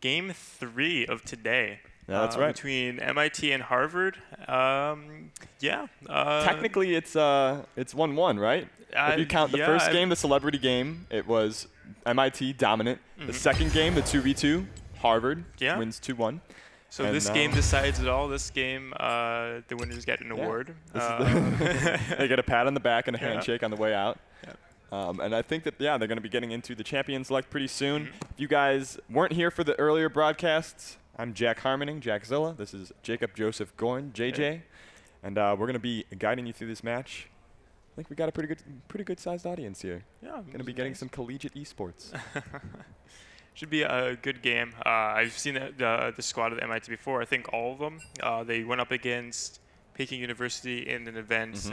Game 3 of today. Yeah, that's right. Between MIT and Harvard. Yeah. Technically, it's 1-1, right? If you count the first game, the celebrity game, it was MIT dominant. The second game, the 2v2, Harvard wins 2-1. So this game decides it all. This game, the winners get an award. They get a pat on the back and a handshake on the way out. And I think that, they're going to be getting into the champion select pretty soon. If you guys weren't here for the earlier broadcasts, I'm Jack Harmoning, Jackzilla. This is Jacob Joseph Gorn, JJ. And we're going to be guiding you through this match. I think we got a pretty good sized audience here. Yeah. Going to be getting some collegiate esports. Should be a good game. I've seen the squad of the MIT before. I think all of them. They went up against Peking University in an event.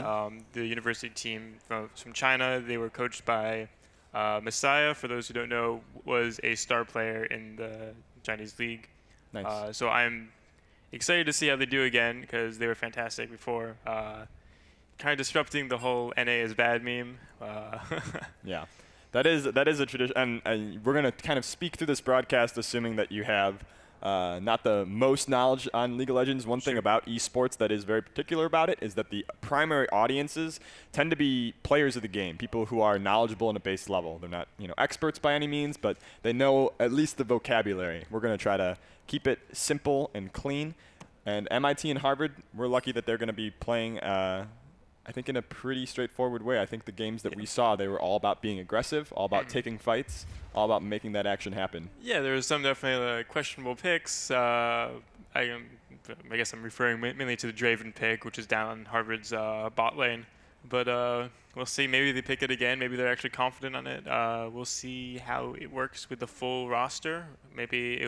The university team from China, they were coached by Messiah, for those who don't know, was a star player in the Chinese league. Nice. So I'm excited to see how they do again, because they were fantastic before. Kind of disrupting the whole NA is bad meme. Yeah. That is a tradition, and we're going to kind of speak through this broadcast assuming that you have not the most knowledge on League of Legends. One thing about esports that is very particular about it is that the primary audiences tend to be players of the game, people who are knowledgeable in a base level. They're not, experts by any means, but they know at least the vocabulary. We're going to try to keep it simple and clean. And MIT and Harvard, we're lucky that they're going to be playing I think in a pretty straightforward way. I think the games that we saw, they were all about being aggressive, all about taking fights, all about making that action happen. Yeah, there was some definitely questionable picks. I guess I'm referring mainly to the Draven pick, which is down on Harvard's bot lane. But we'll see. Maybe they pick it again. Maybe they're actually confident on it. We'll see how it works with the full roster. Maybe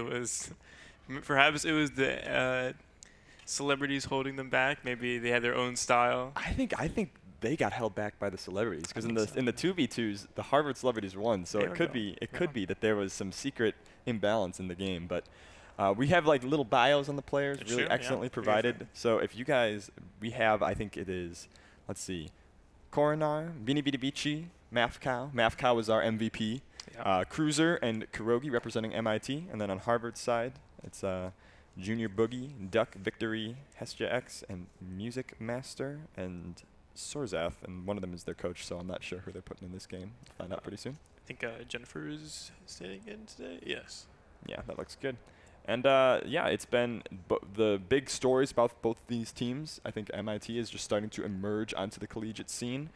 perhaps it was the celebrities holding them back. Maybe they had their own style. I think they got held back by the celebrities, because in the 2v2s the Harvard celebrities won. So it could be that there was some secret imbalance in the game. But we have like little bios on the players, really excellently provided. So if you guys, we have, I think it is, let's see, Coronar, Binibidibici, Mafcow. Mafcow was our MVP. Cruiser and Kurogi representing MIT, and then on Harvard's side it's Junior Boogie, Duck, Victory, Hestia X, and Music Master, and Sorzath, and one of them is their coach, so I'm not sure who they're putting in this game. We'll find out pretty soon. I think Jennifer is staying in today. Yes. Yeah, that looks good. And it's been the big stories about both these teams. I think MIT is just starting to emerge onto the collegiate scene.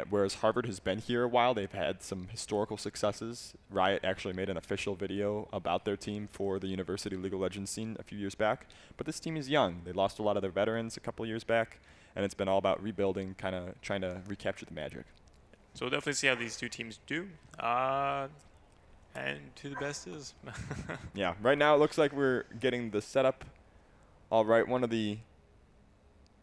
Whereas Harvard has been here a while. They've had some historical successes. Riot actually made an official video about their team for the University League of Legends scene a few years back. But this team is young. They lost a lot of their veterans a couple of years back, and it's been all about rebuilding, kind of trying to recapture the magic. So we'll definitely see how these two teams do. And who the best is. Yeah, right now it looks like we're getting the setup all right. One of the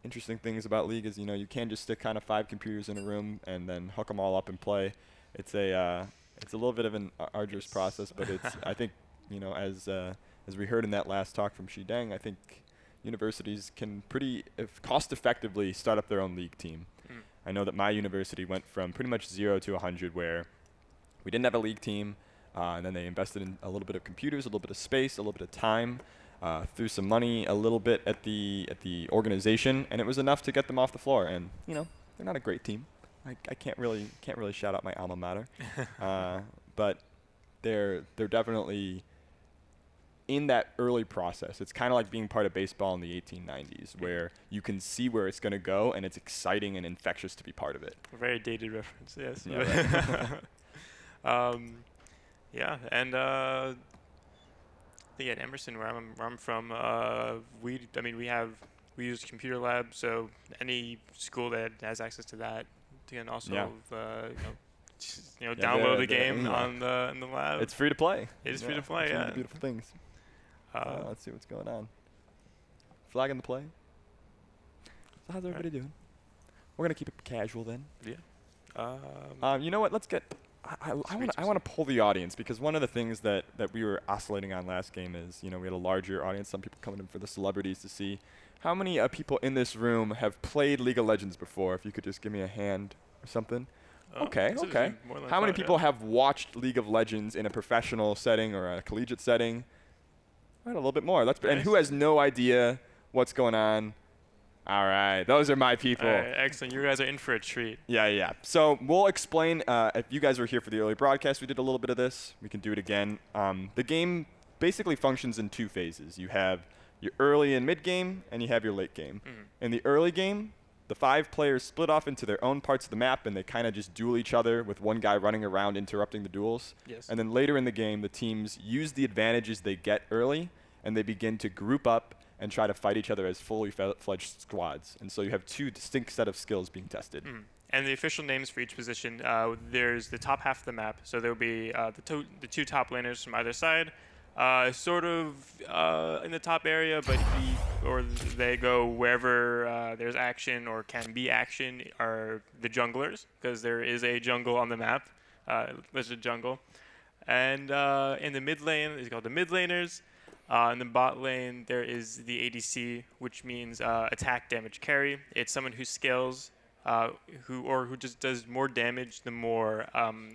interesting things about League is, you can't just stick kind of 5 computers in a room and then hook them all up and play. It's a little bit of an arduous process, but it's I think, as we heard in that last talk from Shidang, I think universities can cost effectively start up their own League team. I know that my university went from pretty much 0 to 100, where we didn't have a League team, and then they invested in a little bit of computers, a little bit of space, a little bit of time. Threw some money a little bit at the organization, and it was enough to get them off the floor. And they're not a great team. I can't really shout out my alma mater, but they're definitely in that early process. It's kind of like being part of baseball in the 1890s, where you can see where it's going to go, and it's exciting and infectious to be part of it. A very dated reference, yes. Yeah, right. And I think at Emerson, where I'm from, we use computer lab, so any school that has access to that can also download the game in the lab. It's free to play. It is free to play. It's one of the beautiful things. Let's see what's going on. Flag in the play. So how's everybody doing? We're gonna keep it casual then. Yeah. You know what? Let's get. I want to pull the audience, because one of the things that we were oscillating on last game is, we had a larger audience, some people coming in for the celebrities to see. How many people in this room have played League of Legends before? If you could just give me a hand or something. Okay, okay. How many people have watched League of Legends in a professional setting or a collegiate setting? Right, a little bit more. And who has no idea what's going on? All right, those are my people. All right, excellent. You guys are in for a treat. Yeah, yeah. So we'll explain. If you guys were here for the early broadcast, we did a little bit of this. We can do it again. The game basically functions in 2 phases. You have your early and mid game, and you have your late game. In the early game, the 5 players split off into their own parts of the map, and they kind of just duel each other with one guy running around interrupting the duels. Yes. And then later in the game, the teams use the advantages they get early, and they begin to group up and try to fight each other as fully fledged squads. And so you have 2 distinct set of skills being tested. And the official names for each position, there's the top half of the map. So there will be the 2 top laners from either side, sort of in the top area, but they go wherever there's action or can be action are the junglers, because there is a jungle on the map. There's a jungle. And in the mid lane, it's called the mid laners. In the bot lane, there is the ADC, which means attack damage carry. It's someone who scales, who just does more damage the more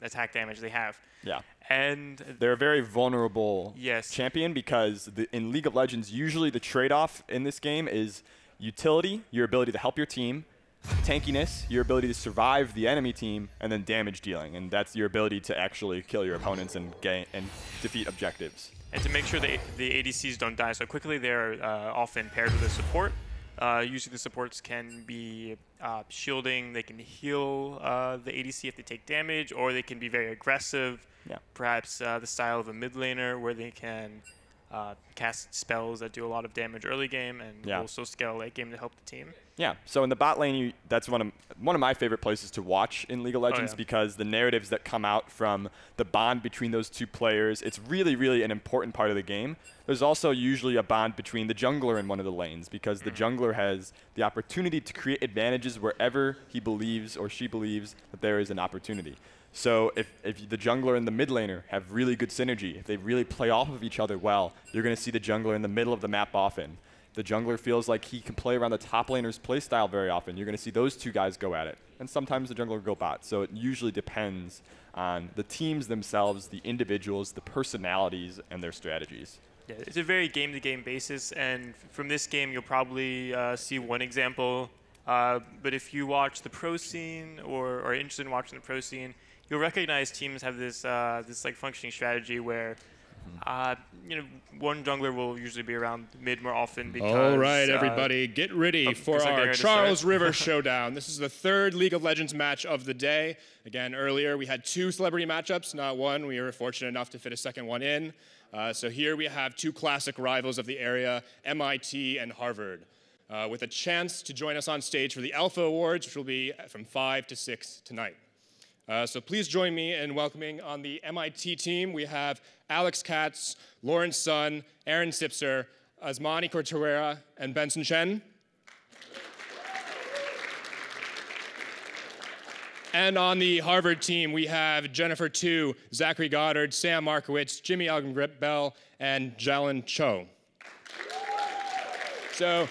attack damage they have. Yeah. And they're a very vulnerable yes. champion because in League of Legends, usually the trade-off in this game is utility, your ability to help your team, tankiness, your ability to survive the enemy team, and then damage dealing. And that's your ability to actually kill your opponents and defeat objectives. And to make sure the ADCs don't die so quickly, they're often paired with a support. Usually the supports can be shielding, they can heal the ADC if they take damage, or they can be very aggressive. Yeah. Perhaps the style of a mid laner where they can cast spells that do a lot of damage early game and also scale late game to help the team. Yeah. So in the bot lane, that's one of my favorite places to watch in League of Legends because the narratives that come out from the bond between those 2 players, it's really, really an important part of the game. There's also usually a bond between the jungler and one of the lanes because the jungler has the opportunity to create advantages wherever he believes or she believes that there is an opportunity. So if the jungler and the mid laner have really good synergy, if they really play off of each other well, you're going to see the jungler in the middle of the map often. The jungler feels like he can play around the top laner's playstyle very often. You're going to see those 2 guys go at it. And sometimes the jungler will go bot. So it usually depends on the teams themselves, the individuals, the personalities, and their strategies. Yeah, it's a very game-to-game basis. And from this game, you'll probably see one example. But if you watch the pro scene or are interested in watching the pro scene, you'll recognize teams have this like functioning strategy where one jungler will usually be around mid more often because... All right, everybody, get ready for our Charles River Showdown. This is the 3rd League of Legends match of the day. Again, earlier we had 2 celebrity matchups, not one. We were fortunate enough to fit a second one in. So here we have 2 classic rivals of the area, MIT and Harvard, with a chance to join us on stage for the Alpha Awards, which will be from 5 to 6 tonight. So please join me in welcoming on the MIT team. We have Alex Katz, Lawrence Sun, Aaron Sipser, Asmani Cortera, and Benson Chen. And on the Harvard team, we have Jennifer Tu, Zachary Goddard, Sam Markowitz, Jimmy Algenbell, and Jalen Cho. So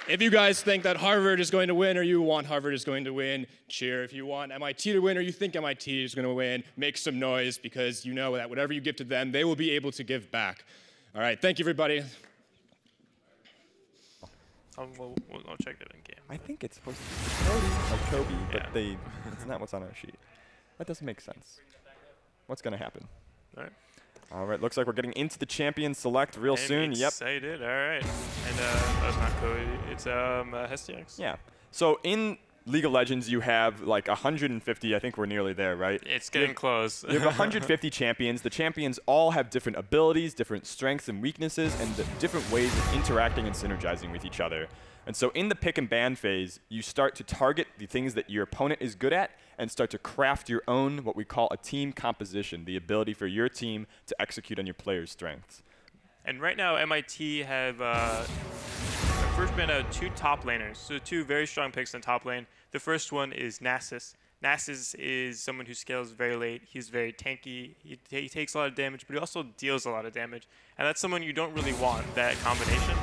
if you guys think that Harvard is going to win or you want Harvard is going to win, cheer. If you want MIT to win or you think MIT is going to win, make some noise because you know that whatever you give to them, they will be able to give back. All right, thank you, everybody. We'll check that in game. I think it's supposed to be Cody, like Kobe, but it's not what's on our sheet. That doesn't make sense. What's going to happen? All right. All right, looks like we're getting into the champion select real soon. Excited. All right. And that's not Cody. It's Hestiax. Yeah. So in League of Legends, you have like 150. I think we're nearly there, right? It's getting close. You have 150 champions. The champions all have different abilities, different strengths and weaknesses, and different ways of interacting and synergizing with each other. And so in the pick and ban phase, you start to target the things that your opponent is good at and start to craft your own, what we call a team composition, the ability for your team to execute on your players' strengths. And right now, MIT have first been 2 top laners, so 2 very strong picks in top lane. The first one is Nasus. Nasus is someone who scales very late. He's very tanky. He takes a lot of damage, but he also deals a lot of damage. And that's someone you don't really want, that combination.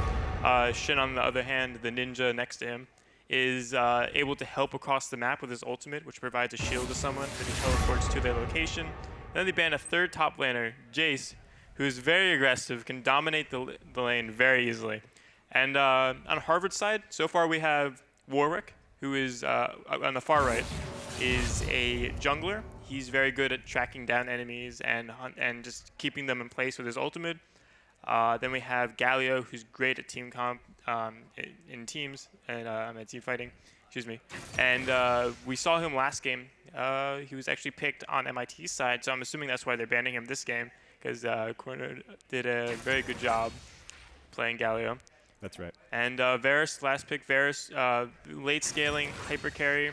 Shin, on the other hand, the ninja next to him, is able to help across the map with his ultimate, which provides a shield to someone that he teleports to their location. Then they ban a third top laner, Jace, who's very aggressive, can dominate the lane very easily. And on Harvard's side, so far we have Warwick, who is on the far right, is a jungler. He's very good at tracking down enemies and just keeping them in place with his ultimate. Then we have Galio, who's great at team comp in teams and team fighting. Excuse me. And we saw him last game. He was actually picked on MIT's side, so I'm assuming that's why they're banning him this game, because Corner did a very good job playing Galio. That's right. And Varus, last pick, Varus, late scaling, hyper carry.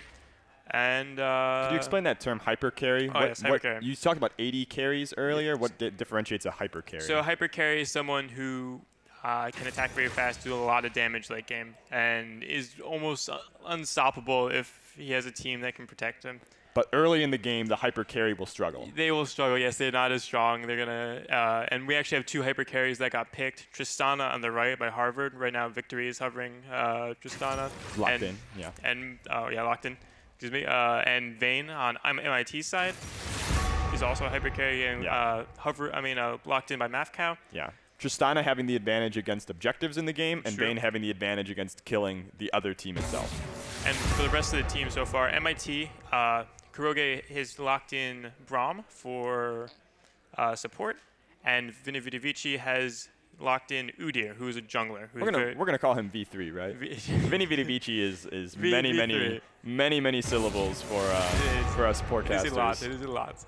And could you explain that term, hyper carry? Yes, hyper carry. You talked about 80 carries earlier. What differentiates a hyper carry? So hyper carry is someone who can attack very fast, do a lot of damage late game, and is almost unstoppable if he has a team that can protect him. But early in the game, the hyper carry will struggle. They will struggle. Yes, they're not as strong. They're gonna, and we actually have 2 hyper carries that got picked. Tristana on the right by Harvard. Right now, Victory is hovering Tristana. Locked in. Yeah. And locked in. Excuse me. And Vayne on MIT's side is also a hyper carry and locked in by Mafcow. Yeah. Tristana having the advantage against objectives in the game, and Vayne having the advantage against killing the other team itself. And for the rest of the team so far, MIT, Kuroge has locked in Braum for support, and Vinivici has locked in Udyr, who is a jungler. We're gonna call him V3, right? Vinivici is many syllables for us forecasters. It is a lot.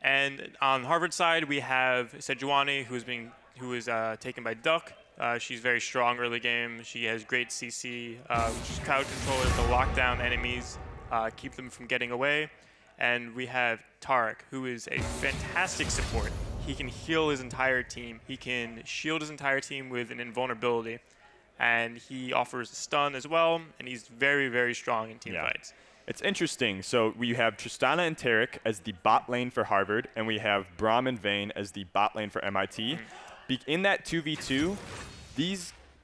And on Harvard side, we have Sejuani, who is taken by Duck. She's very strong early game. She has great CC, which is crowd control to lock down enemies, keep them from getting away. And we have Tarek, who is a fantastic support. He can heal his entire team. He can shield his entire team with an invulnerability. And he offers a stun as well, and he's very, very strong in team fights. It's interesting. So we have Tristana and Tarek as the bot lane for Harvard, and we have Braum and Vayne as the bot lane for MIT. In that 2v2,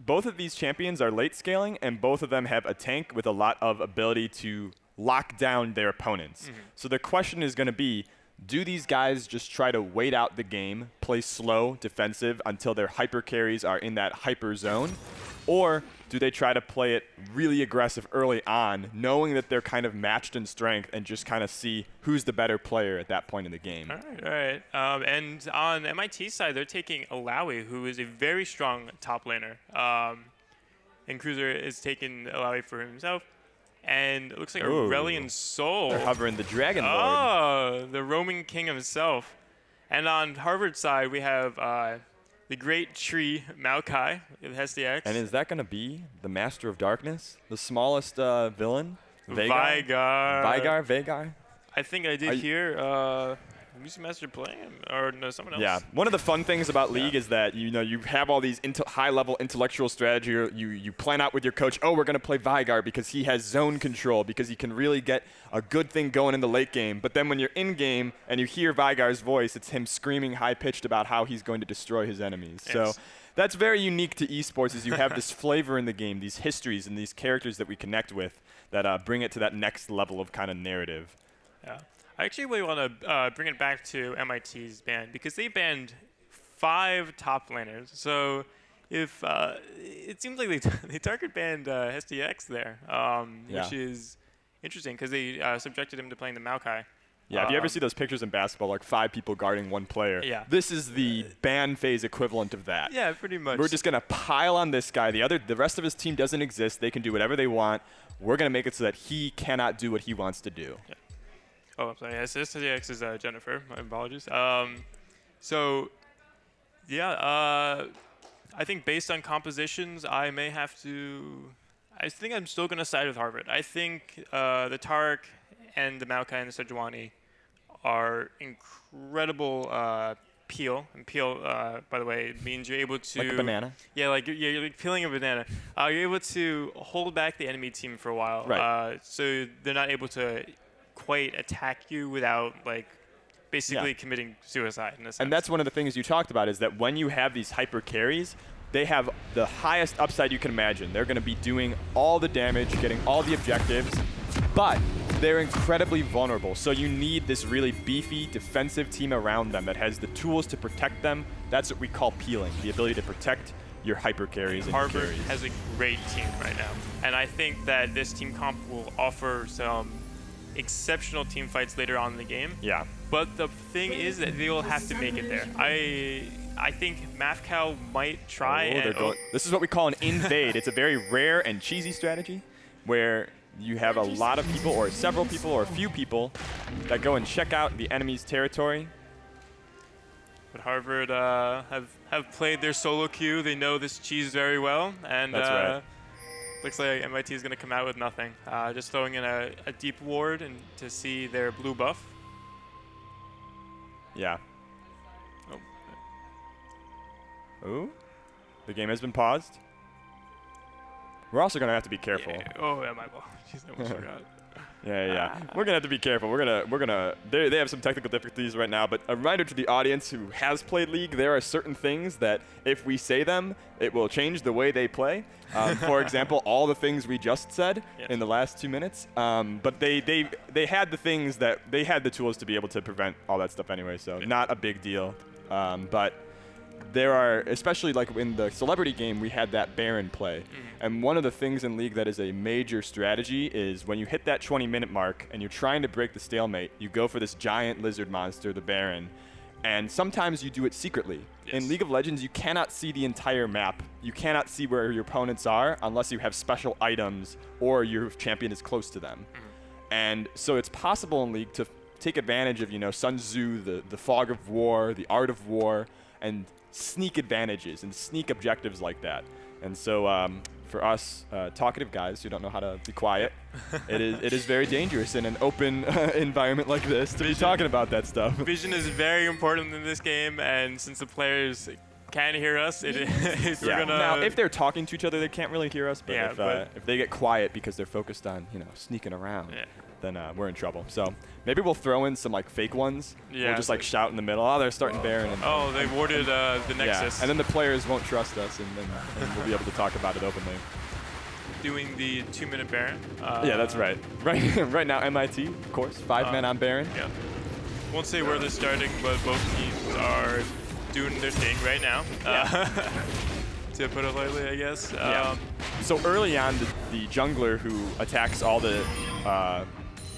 both of these champions are late scaling, and both of them have a tank with a lot of ability to lock down their opponents. So the question is going to be, do these guys just try to wait out the game, play slow, defensive, until their hyper carries are in that hyper zone? Or do they try to play it really aggressive early on, knowing that they're kind of matched in strength, and just kind of see who's the better player at that point in the game? All right. And on MIT's side, they're taking Alawi, who is a very strong top laner. And Cruiser is taking Alawi for himself. And it looks like Aurelion Sol. They're hovering the Dragon Lord. Oh, the roaming king himself. And on Harvard's side, we have the great tree Maokai with SDX. And is that going to be the Master of Darkness? The smallest villain? Veigar? I think I did hear Music Master playing him, or no, someone else. Yeah, one of the fun things about League is that you have all these high-level intellectual strategy. You plan out with your coach, oh, we're going to play Veigar because he has zone control, because he can really get a good thing going in the late game. But then when you're in game and you hear Veigar's voice, it's him screaming high-pitched about how he's going to destroy his enemies. Yes. So that's very unique to esports, is you have this flavor in the game, these histories and these characters that we connect with that bring it to that next level of kind of narrative. Yeah. I actually really want to bring it back to MIT's ban, because they banned 5 top laners. So if it seems like they target banned SDX there, which is interesting because they subjected him to playing the Maokai. Yeah, if you ever see those pictures in basketball, like 5 people guarding 1 player, this is the ban phase equivalent of that. Yeah, pretty much. We're just going to pile on this guy. The rest of his team doesn't exist. They can do whatever they want. We're going to make it so that he cannot do what he wants to do. Yeah. Oh, I'm sorry. SSAX is Jennifer. My apologies. So, yeah, I think based on compositions, I may have to. I think I'm still going to side with Harvard. I think the Tarek and the Maokai and the Sejuani are incredible peel. And peel, by the way, means you're able to. Like a banana? Yeah, like you're like peeling a banana. You're able to hold back the enemy team for a while. Right. So they're not able to quite attack you without basically committing suicide in a sense. And that's one of the things you talked about, is that when you have these hyper carries, they have the highest upside you can imagine. They're going to be doing all the damage, getting all the objectives, but they're incredibly vulnerable. So you need this really beefy defensive team around them that has the tools to protect them. That's what we call peeling, the ability to protect your hyper carries and Harvard carries. has a great team right now, and I think that this team comp will offer some exceptional team fights later on in the game. Yeah. But the thing is that they will have to make it there. I think MAFCAL might try. This is what we call an invade. It's a very rare and cheesy strategy where you have a lot of people or several people or a few people that go and check out the enemy's territory. But Harvard have played their solo queue. They know this cheese very well, and That's right. Looks like MIT is going to come out with nothing. Just throwing in a deep ward and to see their blue buff. Yeah. Oh. Ooh. The game has been paused. We're also going to have to be careful. Yeah. Oh, yeah, my ball. Jeez, I almost forgot. Yeah. We're gonna have to be careful. They have some technical difficulties right now, but a reminder to the audience who has played League, there are certain things that if we say them, it will change the way they play. For example, all the things we just said in the last 2 minutes. But they had the things that they had the tools to be able to prevent all that stuff anyway, so not a big deal. But there are, especially like in the Celebrity game, we had that Baron play. And one of the things in League that is a major strategy is when you hit that 20-minute mark and you're trying to break the stalemate, you go for this giant lizard monster, the Baron. And sometimes you do it secretly. In League of Legends, you cannot see the entire map. You cannot see where your opponents are unless you have special items or your champion is close to them. And so it's possible in League to take advantage of, Sun Tzu, the fog of war, the art of war, and sneak advantages and sneak objectives like that. And so for us talkative guys who don't know how to be quiet, it is very dangerous in an open environment like this to be talking about that stuff. Vision is very important in this game, and since the players can't hear us, we're gonna. Now, if they're talking to each other, they can't really hear us. But if they get quiet because they're focused on sneaking around, then we're in trouble. So maybe we'll throw in some like fake ones. Yeah. We'll just like shout in the middle. Oh, they're starting Baron. And, they warded the Nexus. Yeah, and then the players won't trust us, and we'll be able to talk about it openly. Doing the 2-minute Baron. Yeah, that's right. Right now, MIT, of course, 5 men on Baron. Yeah. Won't say where they're starting, but both teams are doing their thing right now. To put it lightly, I guess. So early on, the jungler who attacks all the,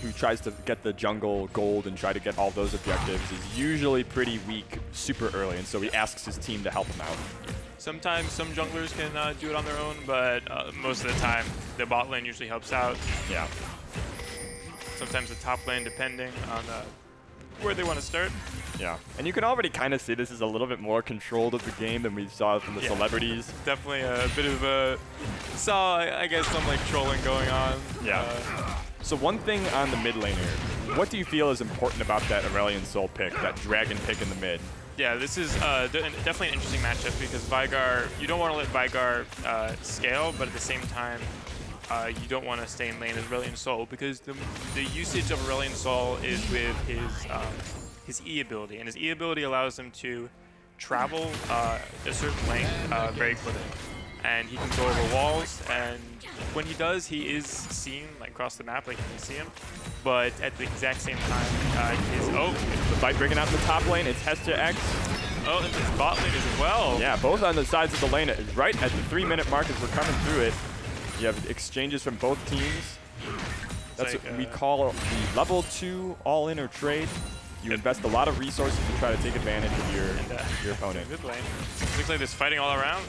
who tries to get the jungle gold and try to get all those objectives is usually pretty weak super early, and so he asks his team to help him out. Sometimes some junglers can do it on their own, but most of the time the bot lane usually helps out. Yeah. Sometimes the top lane, depending on where they want to start. Yeah, and you can already kind of see this is a little bit more controlled of the game than we saw from the celebrities. Definitely a bit of a, I guess, some like trolling going on. Yeah. So one thing on the mid laner, what do you feel is important about that Aurelion Sol pick, that dragon pick in the mid? Yeah, this is definitely an interesting matchup because Veigar, you don't want to let Veigar scale, but at the same time, you don't want to stay in lane as Aurelion Sol because the usage of Aurelion Sol is with his E ability, and his E ability allows him to travel a certain length very quickly, and he can go over walls, and when he does, he is seen like across the map, like you can see him. But at the exact same time, the fight breaking out in the top lane. It's Hester X. Oh, and his bot lane as well. Yeah, both on the sides of the lane. Right at the 3-minute mark as we're coming through it, you have exchanges from both teams. That's like, what we call the level 2 all-in or trade. You invest a lot of resources to try to take advantage of your opponent. Good lane. Looks like there's fighting all around.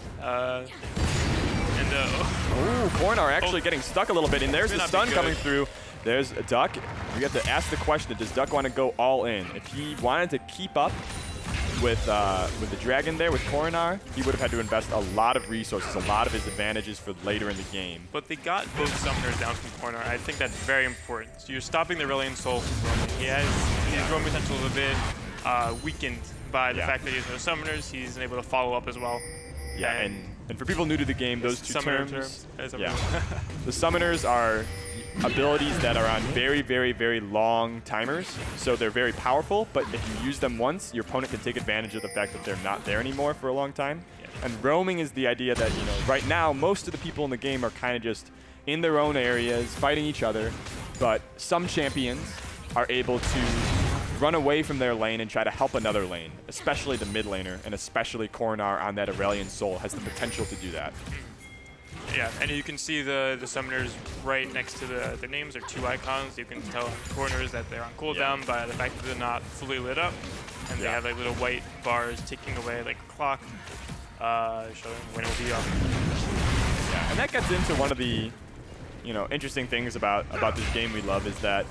Coronar actually getting stuck a little bit, and there's the stun coming through. There's a Duck. We have to ask the question, does Duck want to go all in? If he wanted to keep up with the Dragon there, with Coronar, he would have had to invest a lot of resources, a lot of his advantages for later in the game. But they got both summoners down from Coronar. I think that's very important. So you're stopping the Aurelion Sol from roaming. His roam potential is a bit weakened by the fact that he has no summoners. He's able to follow up as well. Yeah, and for people new to the game, those two terms, the summoners are abilities that are on very, very, very long timers. So they're very powerful, but if you use them once, your opponent can take advantage of the fact that they're not there anymore for a long time. And roaming is the idea that, you know, right now, most of the people in the game are kind of just in their own areas, fighting each other, but some champions are able to run away from their lane and try to help another lane, especially the mid laner, and especially Coronar on that Aurelion Soul has the potential to do that. Yeah, and you can see the summoners right next to the names are 2 icons. You can tell in the corners that they're on cooldown by the fact that they're not fully lit up, and they have like little white bars ticking away like a clock, showing when it will be up. Yeah, and that gets into one of the, you know, interesting things about this game we love is that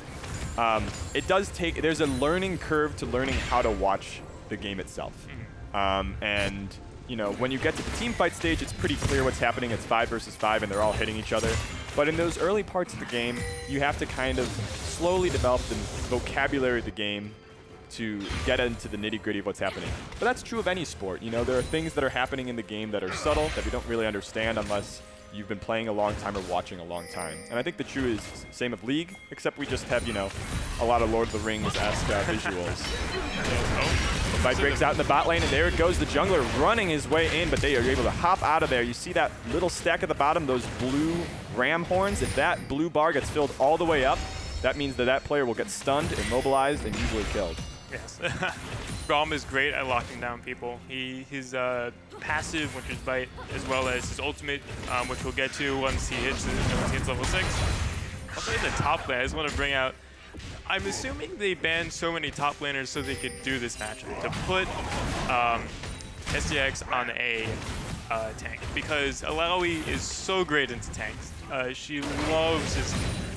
it does take, there's a learning curve to learning how to watch the game itself. And, you know, when you get to the team fight stage, it's pretty clear what's happening. It's 5 versus 5 and they're all hitting each other. But in those early parts of the game, you have to kind of slowly develop the vocabulary of the game to get into the nitty-gritty of what's happening. But that's true of any sport. You know, there are things that are happening in the game that are subtle, that we don't really understand unless you've been playing a long time or watching a long time. And I think the true is same of League, except we just have, you know, a lot of Lord of the Rings-esque visuals. The fight breaks out in the bot lane, and there it goes, the jungler running his way in, but they are able to hop out of there. You see that little stack at the bottom, those blue ram horns? If that blue bar gets filled all the way up, that means that that player will get stunned, immobilized, and usually killed. Yes. Braum is great at locking down people. His passive, Winter's Bite, as well as his ultimate, which we'll get to once he hits level 6. Also in the top lane, I just want to bring out, I'm assuming they banned so many top laners so they could do this matchup, to put SDX on a tank, because Alawi is so great into tanks. She loves just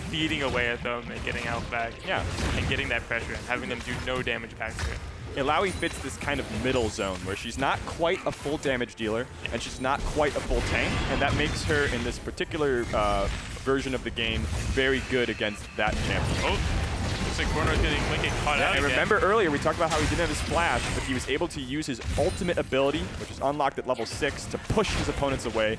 beating away at them and getting out back, and getting that pressure and having them do no damage back to it. Alawi fits this kind of middle zone where she's not quite a full damage dealer and she's not quite a full tank, and that makes her in this particular version of the game very good against that champion. Oh, looks like Corner's getting caught out and again. Remember earlier we talked about how he didn't have his flash, but he was able to use his ultimate ability, which is unlocked at level 6, to push his opponents away.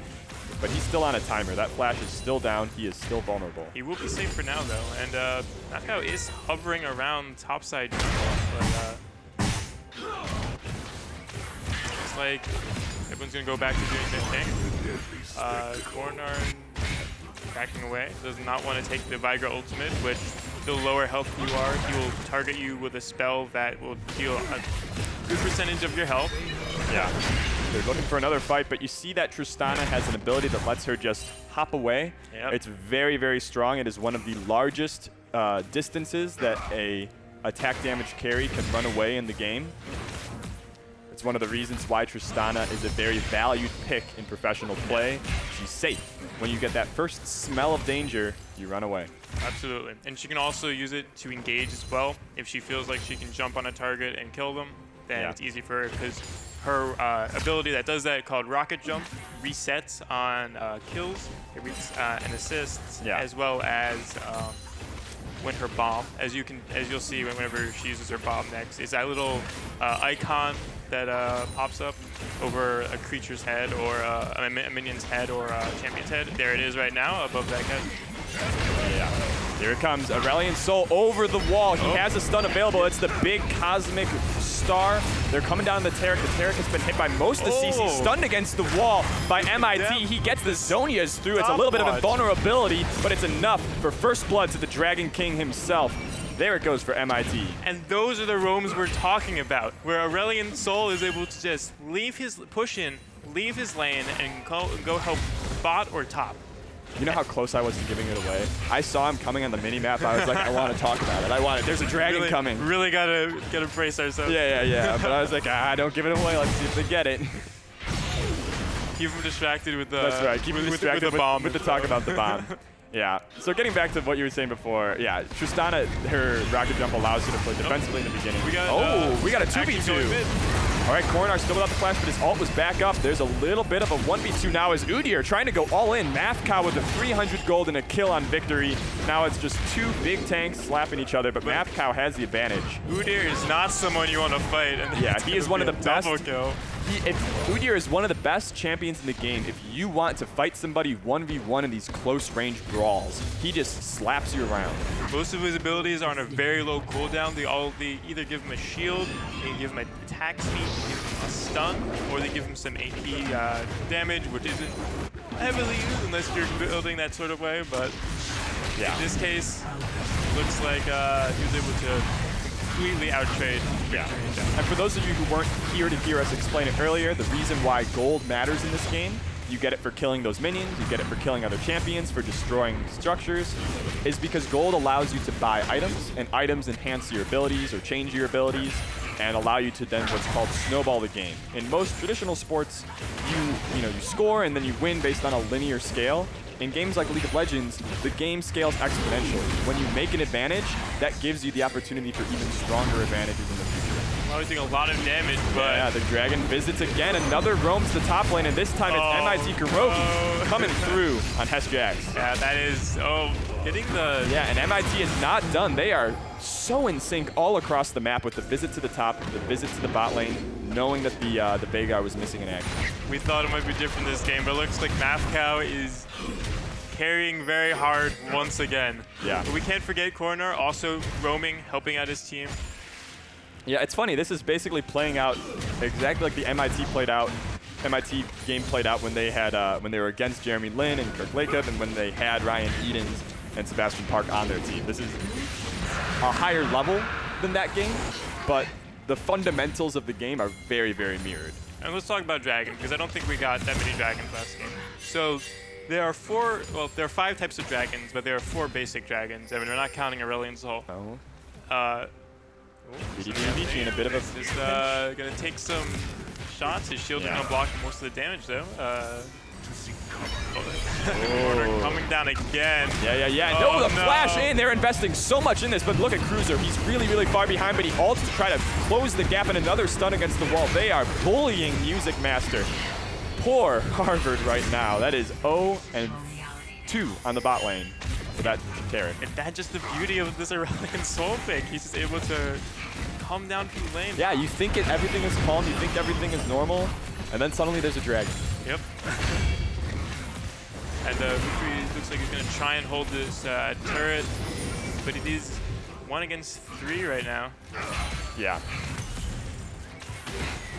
But he's still on a timer. That flash is still down. He is still vulnerable. He will be safe for now, though. And Knockout is hovering around topside jungle, but looks like everyone's going to go back to doing their thing. Cornarn backing away. Does not want to take the Vigra ultimate, which the lower health you are, he will target you with a spell that will deal a good percentage of your health. Yeah. They're looking for another fight, but you see that Tristana has an ability that lets her just hop away. Yep. It's very, very strong. It is one of the largest distances that a attack damage carry can run away in the game. It's one of the reasons why Tristana is a very valued pick in professional play. She's safe. When you get that first smell of danger, you run away. Absolutely. And she can also use it to engage as well. If she feels like she can jump on a target and kill them, then it's easy for her, because her ability that does that, called Rocket Jump, resets on kills and assists, as well as when her bomb, as you'll see whenever she uses her bomb next, is that little icon that pops up over a creature's head or a minion's head or a champion's head. There it is right now above that guy. Yeah. Here it comes. Aurelion Soul over the wall. He has a stun available. It's the big cosmic star. They're coming down the Taric. The Taric has been hit by most of the CC. Stunned against the wall by MIT. He gets the Zonias through. It's a little bit of invulnerability, but it's enough for first blood to the Dragon King himself. There it goes for MIT. And those are the roams we're talking about, where Aurelion Soul is able to just leave his leave his lane, and go help bot or top. You know how close I was to giving it away? I saw him coming on the mini-map. I was like, I want to talk about it. There's a dragon coming. Really gotta brace ourselves. Yeah. But I was like, don't give it away. Let's see if they get it. Keep him distracted with the. That's right. Keep him distracted with the bomb. With the talk about the bomb. Yeah. So getting back to what you were saying before, Tristana, her rocket jump allows you to play defensively in the beginning. We got a 2v2. All right, Coronar still without the flash, but his ult was back up. There's a little bit of a 1v2 now as Udyr trying to go all in. Mafcow with a 300 gold and a kill on victory. Now it's just two big tanks slapping each other, but Mafcow has the advantage. Udyr is not someone you want to fight. And he is one of the best Udyr is one of the best champions in the game. If you want to fight somebody 1v1 in these close-range brawls, he just slaps you around. Most of his abilities are on a very low cooldown. They either give him a shield, they give him an attack speed, they give him a stun, or they give him some AP damage, which isn't heavily used unless you're building that sort of way. But yeah, in this case, looks like he was able to completely outtrade. Yeah. And for those of you who weren't here to hear us explain it earlier, the reason why gold matters in this game, you get it for killing those minions, you get it for killing other champions, for destroying structures, is because gold allows you to buy items, and items enhance your abilities or change your abilities and allow you to then what's called snowball the game. In most traditional sports, you score and then you win based on a linear scale. In games like League of Legends, the game scales exponentially. When you make an advantage, that gives you the opportunity for even stronger advantages in the future. Well, he's doing a lot of damage, but... Yeah, the dragon visits again. Another roams the top lane, and this time it's MIT Kurogi coming through on Hesjax. Yeah, that is... getting the... Yeah, and MIT is not done. They are so in sync all across the map with the visit to the top, the visit to the bot lane, knowing that the Veigar was missing in action. We thought it might be different this game, but it looks like Mafcow is carrying very hard once again. Yeah. But we can't forget Coronar also roaming, helping out his team. Yeah, it's funny. This is basically playing out exactly like the MIT game played out when they had when they were against Jeremy Lin and Kirk Lacob, and when they had Ryan Edens and Sebastian Park on their team. This is a higher level than that game, but the fundamentals of the game are very, very mirrored. And let's talk about Dragon, because I don't think we got that many dragons last game. So there are there are 5 types of dragons, but there are 4 basic dragons. I mean, we're not counting Aurelian's Soul. BDB in a bit of a... Just gonna take some shots. His shield is gonna block most of the damage, though. Coming down again. Yeah. No, the flash in. They're investing so much in this, but look at Cruiser. He's really, really far behind, but he ults to try to close the gap, and another stun against the wall. They are bullying Music Master. Poor Harvard right now. That is 0-2 on the bot lane for that carry. And that's just the beauty of this Aurelian Soul pick. He's just able to come down from the lane. Yeah, you think everything is calm, you think everything is normal, and then suddenly there's a dragon. Yep. And Victory looks like he's going to try and hold this turret, but it is 1 against 3 right now. Yeah.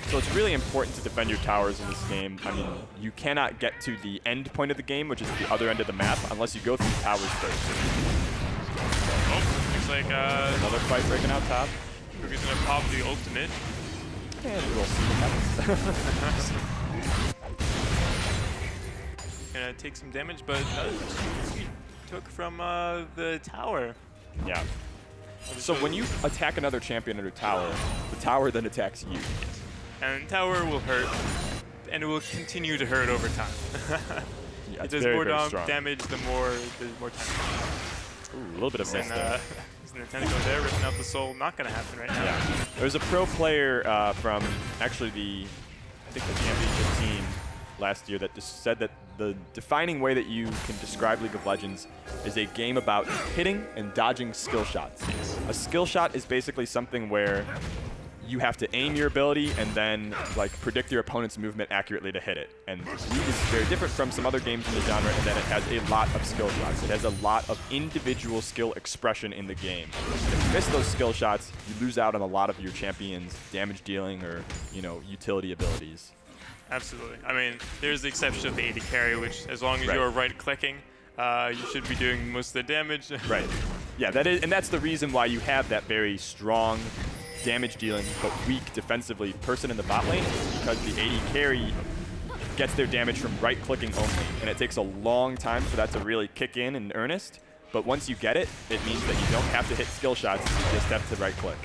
So it's really important to defend your towers in this game. I mean, you cannot get to the end point of the game, which is the other end of the map, unless you go through the towers first. Oh, looks like another fight breaking out top. He's going to pop the ultimate. And we'll see what happens. Gonna take some damage, but he took from the tower. Yeah. So when you attack another champion under tower, the tower then attacks you. And tower will hurt, and it will continue to hurt over time. Yeah, it does more damage the more time. Ooh, a little bit of miss there. Nintendo there, ripping out the soul. Not gonna happen right now. Yeah. There's a pro player from actually I think the championship team last year that just said that the defining way that you can describe League of Legends is a game about hitting and dodging skill shots. A skill shot is basically something where you have to aim your ability and then predict your opponent's movement accurately to hit it. And League is very different from some other games in the genre in that it has a lot of skill shots. It has a lot of individual skill expression in the game. If you miss those skill shots, you lose out on a lot of your champion's damage dealing or utility abilities. Absolutely. I mean, there's the exception of the AD carry, which as long as you're right-clicking, you should be doing most of the damage. Right. Yeah, that's the reason why you have that very strong damage dealing but weak defensively person in the bot lane, because the AD carry gets their damage from right-clicking only, and it takes a long time for that to really kick in earnest. But once you get it, it means that you don't have to hit skill shots, you just have to right-click.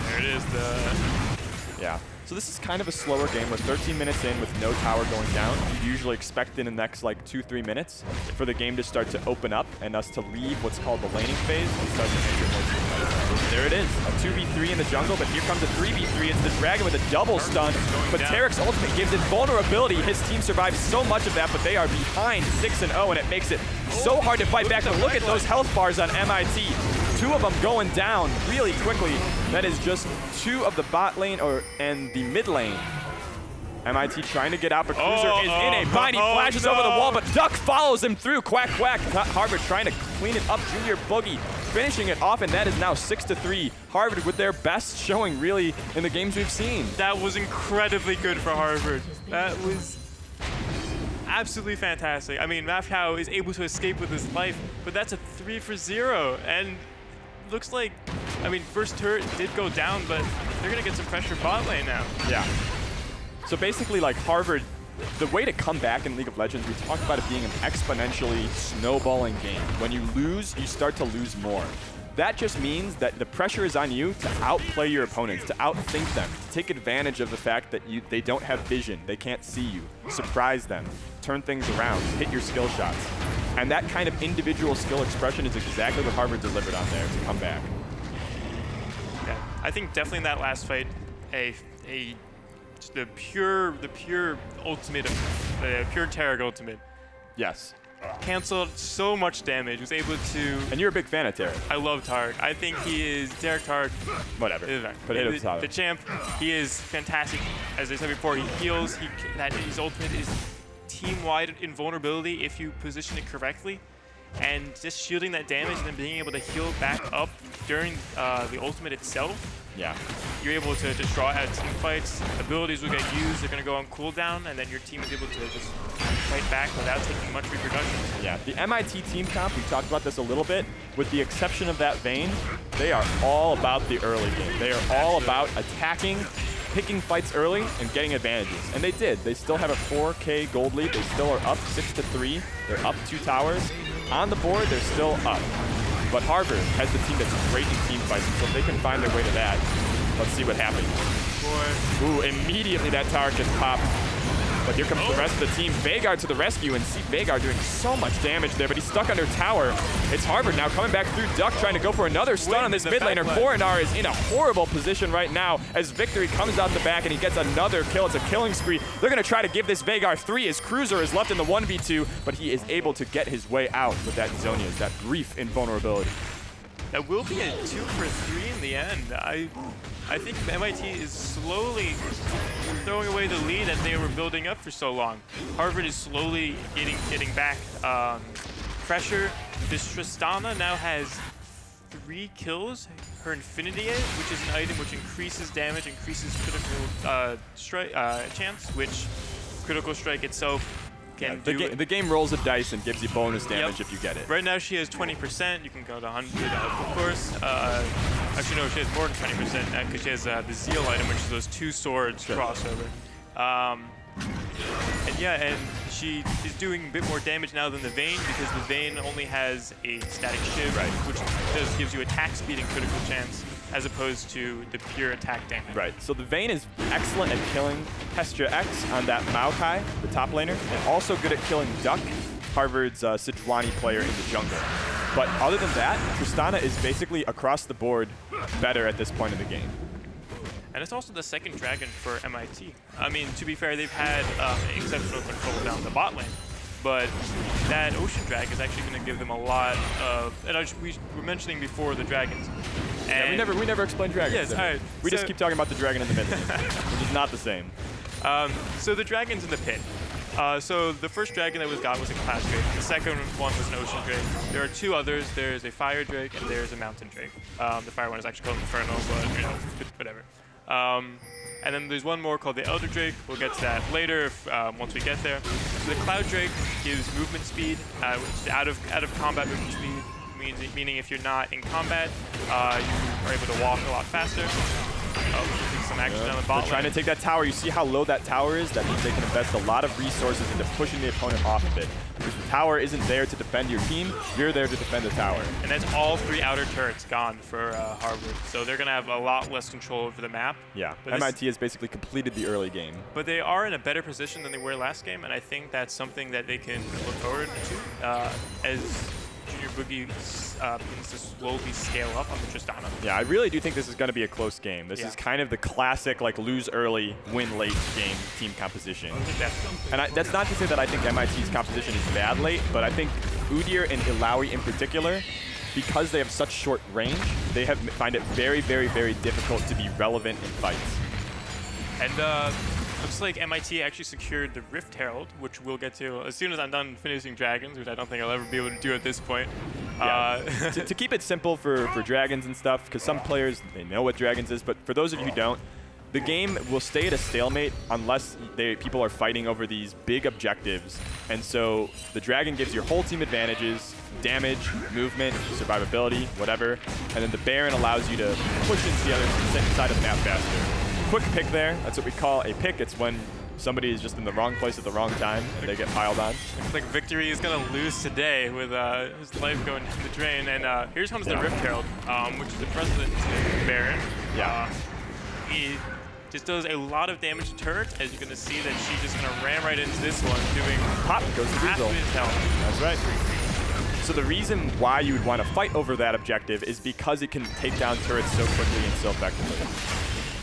There it is, Yeah. So this is kind of a slower game. We're 13 minutes in with no tower going down. You usually expect in the next 2-3 minutes for the game to start to open up and us to leave what's called the laning phase and start to enter more team fights. There it is, a 2v3 in the jungle, but here comes a 3v3. It's the dragon with a double stun, but Tarek's ultimate gives it vulnerability. His team survives so much of that, but they are behind 6-0, and it makes it so hard to fight back. But look at those health bars on MIT. 2 of them going down really quickly. That is just 2 of the bot lane and the mid lane. MIT trying to get out, but Cruiser is in a bind. He flashes over the wall, but Duck follows him through. Quack, quack. Harvard trying to clean it up. Junior Boogie finishing it off, and that is now 6-3. Harvard with their best showing, really, in the games we've seen. That was incredibly good for Harvard. That was absolutely fantastic. I mean, Mafcow is able to escape with his life, but that's a 3 for 0. And looks like, I mean, first turret did go down, but they're going to get some pressure bot lane now. Yeah. So basically, like Harvard, the way to come back in League of Legends, we talked about it being an exponentially snowballing game. When you lose, you start to lose more. That just means that the pressure is on you to outplay your opponents, to outthink them, to take advantage of the fact that they don't have vision, they can't see you, surprise them, turn things around, hit your skill shots. And that kind of individual skill expression is exactly what Harvard delivered on there to come back. Yeah, I think definitely in that last fight, the pure ultimate, the pure Tarek ultimate. Yes. Canceled so much damage, was able to... And you're a big fan of Tarek. I love Tarek. I think he is, Tarek. Whatever. The champ, he is fantastic. As I said before, he heals, his ultimate is team-wide invulnerability if you position it correctly. And just shielding that damage and then being able to heal back up during the ultimate itself. Yeah. You're able to just draw out team fights. Abilities will get used. They're going to go on cooldown, and then your team is able to just fight back without taking much repercussions. Yeah. The MIT team comp, we talked about this a little bit. With the exception of that Vayne, they are all about the early game. They are all about attacking, picking fights early, and getting advantages. And they did. They still have a 4K gold lead. They still are up 6-3. They're up 2 towers. On the board, they're still up. But Harvard has the team that's great in team fights, so if they can find their way to that, let's see what happens. Ooh, immediately that tower gets popped. But here comes the rest of the team. Veigar to the rescue, and see Veigar doing so much damage there, but he's stuck under tower. It's Harvard now coming back through Duck, trying to go for another stun on this mid laner. Coronar is in a horrible position right now as Victory comes out the back and he gets another kill. It's a killing spree. They're going to try to give this Veigar 3 as Cruiser is left in the 1v2, but he is able to get his way out with that Zhonya's, that brief invulnerability. That will be a 2 for 3 in the end. I think MIT is slowly throwing away the lead that they were building up for so long. Harvard is slowly getting back pressure. This Tristana now has 3 kills. Her Infinity Edge, which is an item which increases damage, increases critical strike chance, which Critical Strike itself can do. The game rolls a dice and gives you bonus damage if you get it. Right now she has 20%. You can go to 100, of course. Actually, no, she has more than 20% because she has the Zeal item, which is those 2 swords crossover. And yeah, and she is doing a bit more damage now than the Vayne because the Vayne only has a static shiv, which gives you attack speed and critical chance, as opposed to the pure attack damage. Right, so the Vayne is excellent at killing Hestia X on that Maokai, the top laner, and also good at killing Duck, Harvard's Sejuani player in the jungle. But other than that, Tristana is basically across the board better at this point in the game. And it's also the second dragon for MIT. I mean, to be fair, they've had exceptional control down the bot lane, but that Ocean Dragon is actually going to give them a lot of. And we were mentioning before the dragons. And yeah, we never explained dragons. Yes, all right. We just keep talking about the dragon in the mid lane, which is not the same. So the dragon's in the pit. So the first dragon that was got was a Cloud Drake. The second one was an Ocean Drake. There are 2 others. There's a Fire Drake and there's a Mountain Drake. The Fire one is actually called Infernal, but you know, whatever. And then there's one more called the Elder Drake. We'll get to that later once we get there. So the Cloud Drake gives movement speed, which is out of combat movement speed, meaning if you're not in combat, you are able to walk a lot faster. Some action on the bot lane. Trying to take that tower. You see how low that tower is? That means they can invest a lot of resources into pushing the opponent off of it. Because the tower isn't there to defend your team, you're there to defend the tower. And that's all 3 outer turrets gone for Harvard. So they're going to have a lot less control over the map. Yeah, but MIT has basically completed the early game. But they are in a better position than they were last game, and I think that's something that they can look forward to as Junior Boogie begins to slowly scale up on the Tristana. Yeah, I really do think this is going to be a close game. This is kind of the classic, like, lose early, win late game team composition. And that's not to say that I think MIT's composition is bad late, but I think Udyr and Ilaoi in particular because they have such short range, they find it very, very, very difficult to be relevant in fights. And looks like MIT actually secured the Rift Herald, which we'll get to as soon as I'm done finishing Dragons, which I don't think I'll ever be able to do at this point. Yeah. to keep it simple for Dragons and stuff, because some players, they know what Dragons is, but for those of you who don't, the game will stay at a stalemate unless people are fighting over these big objectives. And so the Dragon gives your whole team advantages, damage, movement, survivability, whatever. And then the Baron allows you to push into the other side of the map faster. Quick pick there. That's what we call a pick. It's when somebody is just in the wrong place at the wrong time and they get piled on. Looks like Victory is going to lose today with his life going down the drain. And here comes the Rift Herald, which is the precedent to Baron. Yeah. He just does a lot of damage to turrets, as you're going to see that she just going to ram right into this one, doing pop goes to half Weasel. his health. That's right. So the reason why you would want to fight over that objective is because it can take down turrets so quickly and so effectively.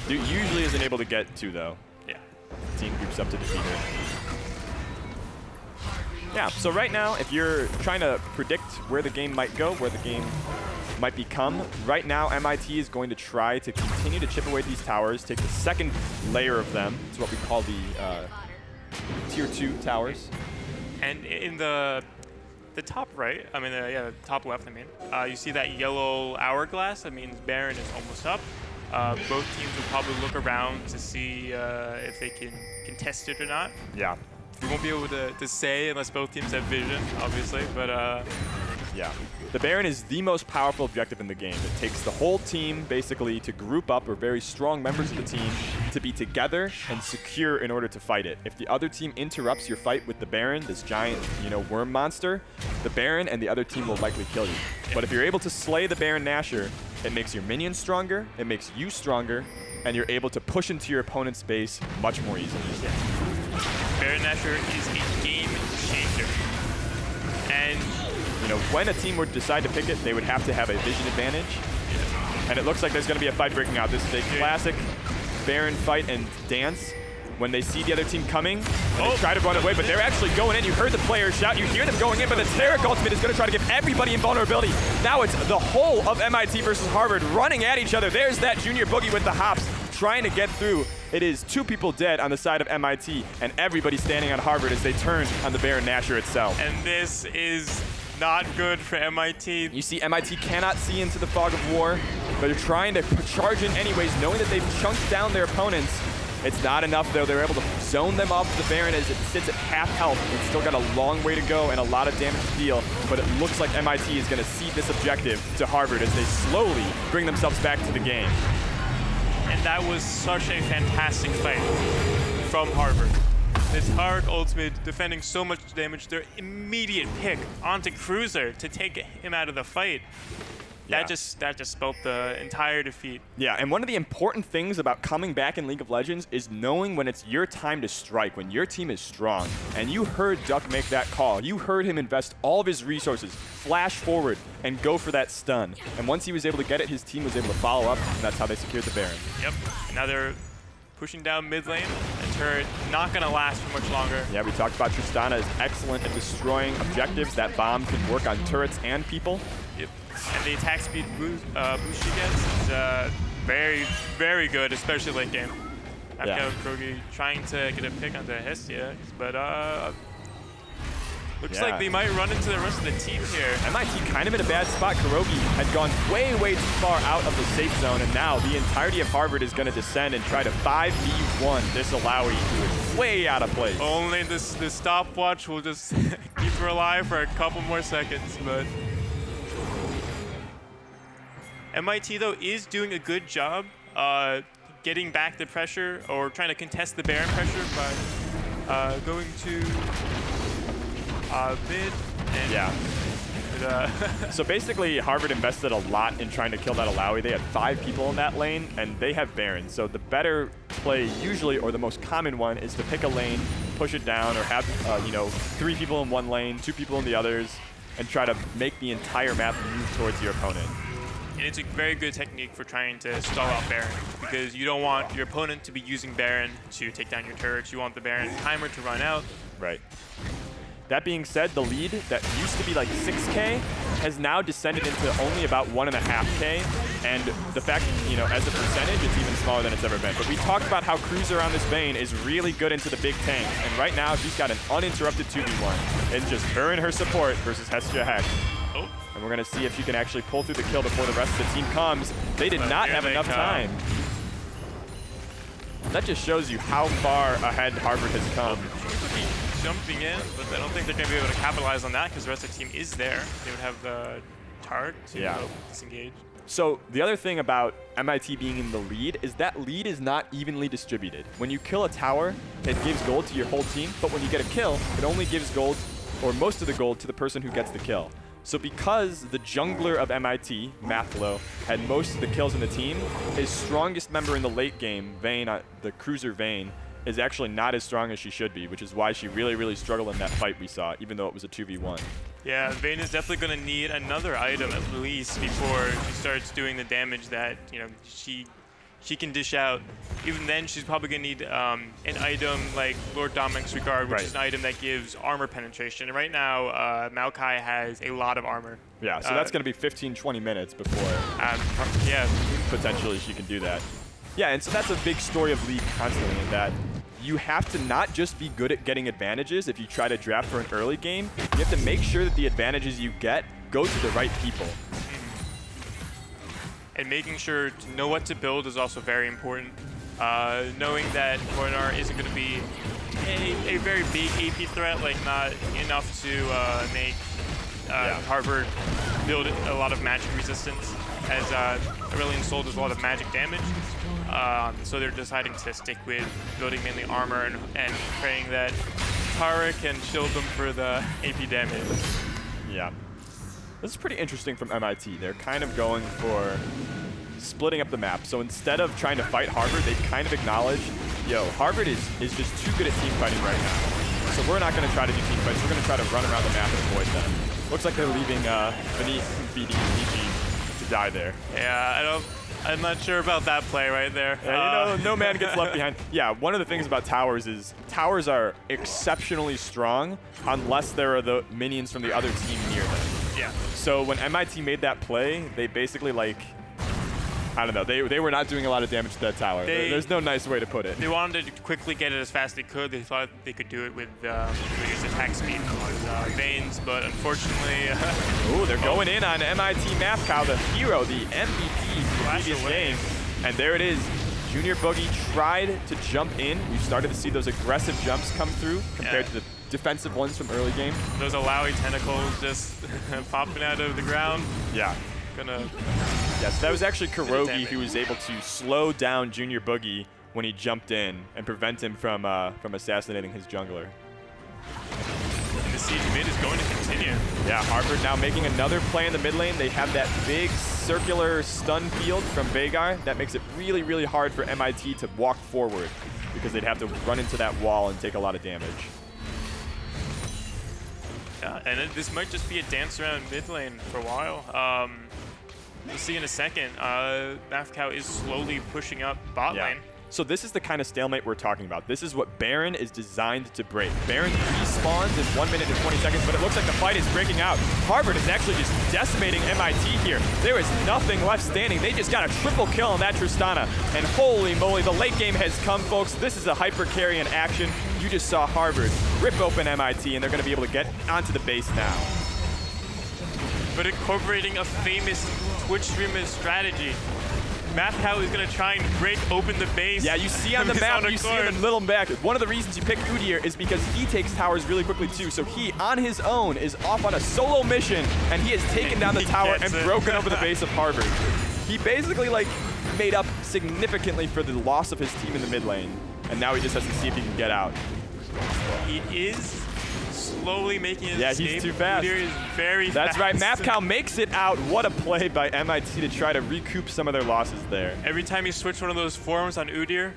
It usually isn't able to get to, though. Yeah. Team groups up to defeat her. Yeah, so right now, if you're trying to predict where the game might go, where the game might become, right now MIT is going to try to continue to chip away at these towers, take the second layer of them. It's what we call the tier 2 towers. And in the top right, I mean, the top left, I mean, you see that yellow hourglass. That means Baron is almost up. Both teams will probably look around to see if they can contest it or not. Yeah. We won't be able to say unless both teams have vision, obviously, but yeah. The Baron is the most powerful objective in the game. It takes the whole team basically to group up, or very strong members of the team, to be together and secure in order to fight it. If the other team interrupts your fight with the Baron, this giant, worm monster, the Baron and the other team will likely kill you. But if you're able to slay the Baron Nashor, it makes your minions stronger, it makes you stronger, and you're able to push into your opponent's base much more easily. Yeah. Baron Nashor is a game changer. And when a team would decide to pick it, they would have to have a vision advantage. And it looks like there's going to be a fight breaking out. This is a classic Baron fight and dance. When they see the other team coming, they try to run away, but they're actually going in. You heard the players shout. You hear them going in, but the Taric ultimate is going to try to give everybody invulnerability. Now it's the whole of MIT versus Harvard running at each other. There's that Junior Boogie with the hops trying to get through. It is 2 people dead on the side of MIT, and everybody standing on Harvard as they turn on the Baron Nashor itself. And this is not good for MIT. You see MIT cannot see into the fog of war, but they're trying to charge in anyways, knowing that they've chunked down their opponents. It's not enough, though. They're able to zone them off the Baron as it sits at half health. It's still got a long way to go and a lot of damage to deal, but it looks like MIT is going to cede this objective to Harvard as they slowly bring themselves back to the game. And that was such a fantastic fight from Harvard. This Taric ultimate defending so much damage, their immediate pick onto Cruiser to take him out of the fight. Yeah. That just spelled the entire defeat. Yeah, and one of the important things about coming back in League of Legends is knowing when it's your time to strike, when your team is strong. And you heard Duck make that call. You heard him invest all of his resources, flash forward, and go for that stun. And once he was able to get it, his team was able to follow up, and that's how they secured the Baron. Yep. Now they're pushing down mid lane. The turret not going to last for much longer. Yeah, we talked about Tristana is excellent at destroying objectives. That bomb can work on turrets and people. Yep. And the attack speed boost she gets is very, very good, especially late game. I've got Krogi trying to get a pick onto Hestia, but looks like they might run into the rest of the team here. MIT kind of in a bad spot. Kurogi had gone way, way too far out of the safe zone, and now the entirety of Harvard is going to descend and try to 5v1 this Alawi, who is way out of place. Only this stopwatch will just keep her alive for a couple more seconds, but MIT, though, is doing a good job getting back the pressure or trying to contest the Baron pressure by going to mid. And so basically, Harvard invested a lot in trying to kill that Alawi. They had 5 people in that lane, and they have Baron. So the better play usually, or the most common one, is to pick a lane, push it down, or have 3 people in one lane, 2 people in the others, and try to make the entire map move towards your opponent. And it's a very good technique for trying to stall out Baron, because you don't want your opponent to be using Baron to take down your turrets. You want the Baron timer to run out. Right. That being said, the lead that used to be like 6K has now descended into only about 1.5K. And the fact, you know, as a percentage, it's even smaller than it's ever been. But we talked about how Cruiser on this Vayne is really good into the big tanks. And right now, she's got an uninterrupted 2v1. It's just her and her support versus Hestia Heck. Oh. And we're going to see if she can actually pull through the kill before the rest of the team comes. They did not have enough time. That just shows you how far ahead Harvard has come. Jumping in, but I don't think they're going to be able to capitalize on that because the rest of the team is there. They would have the Tark to disengage. So the other thing about MIT being in the lead is that lead is not evenly distributed. When you kill a tower, it gives gold to your whole team, but when you get a kill, it only gives gold, or most of the gold, to the person who gets the kill. So because the jungler of MIT, Mathlo, had most of the kills in the team, his strongest member in the late game, Vayne, the Cruiser Vayne, is actually not as strong as she should be, which is why she really struggled in that fight we saw, even though it was a 2v1. Yeah, Vayne is definitely going to need another item at least before she starts doing the damage that, you know, she can dish out. Even then, she's probably going to need an item like Lord Dominic's Regard, which is an item that gives armor penetration. And right now, Maokai has a lot of armor. Yeah, so that's going to be 15-20 minutes before potentially she can do that. Yeah, and so that's a big story of League constantly, in that you have to not just be good at getting advantages if you try to draft for an early game. You have to make sure that the advantages you get go to the right people. And making sure to know what to build is also very important. Knowing that Korenar isn't going to be a very big AP threat, like not enough to make Harvard build a lot of magic resistance, as Aurelion Soul does a lot of magic damage. So they're deciding to stick with building mainly armor and praying that Tara can shield them for the AP damage. Yeah. This is pretty interesting from MIT. They're kind of going for splitting up the map. So instead of trying to fight Harvard, they kind of acknowledge, yo, Harvard is just too good at team fighting right now. So we're not going to try to do team fights. We're going to try to run around the map and avoid them. Looks like they're leaving Beneath, BD, and DG to die there. Yeah, I'm not sure about that play right there. Yeah, you know, no man gets left behind. Yeah, one of the things about towers is towers are exceptionally strong unless there are the minions from the other team near them. Yeah. So when MIT made that play, they basically, like, I don't know, they were not doing a lot of damage to that tower. There's no nice way to put it. They wanted to quickly get it as fast as they could. They thought they could do it with use attack speed on Vayne's, but unfortunately... Ooh, they're going in on MIT Mathcow, the hero, the MVP of the previous game. And there it is. Junior Boogie tried to jump in. We've started to see those aggressive jumps come through compared to the defensive ones from early game. Those Alawi tentacles just popping out of the ground. Yeah. Yes, that was actually Kurogi who was able to slow down Junior Boogie when he jumped in and prevent him from assassinating his jungler. And the siege mid is going to continue. Yeah, Harvard now making another play in the mid lane. They have that big circular stun field from Veigar. That makes it really hard for MIT to walk forward because they'd have to run into that wall and take a lot of damage. Yeah, and this might just be a dance around mid lane for a while. We'll see in a second. Mathcow is slowly pushing up bot lane. So this is the kind of stalemate we're talking about. This is what Baron is designed to break. Baron respawns in 1 minute and 20 seconds, but it looks like the fight is breaking out. Harvard is actually just decimating MIT here. There is nothing left standing. They just got a triple kill on that Tristana. And holy moly, the late game has come, folks. This is a hyper carry in action. You just saw Harvard rip open MIT, and they're going to be able to get onto the base now. But incorporating a famous Twitch streamer strategy. Mathcow is going to try and break open the base. Yeah, you see on the map, you see in the little back. One of the reasons you pick Udyr is because he takes towers really quickly too. So he, on his own, is off on a solo mission, and he has taken down the tower and broken over the base of Harvard. He basically, like, made up significantly for the loss of his team in the mid lane, and now he just has to see if he can get out. He is slowly making his escape. He's too fast. Udyr is very fast. That's right. Mathcow makes it out. What a play by MIT to try to recoup some of their losses there. Every time you switch one of those forms on Udyr,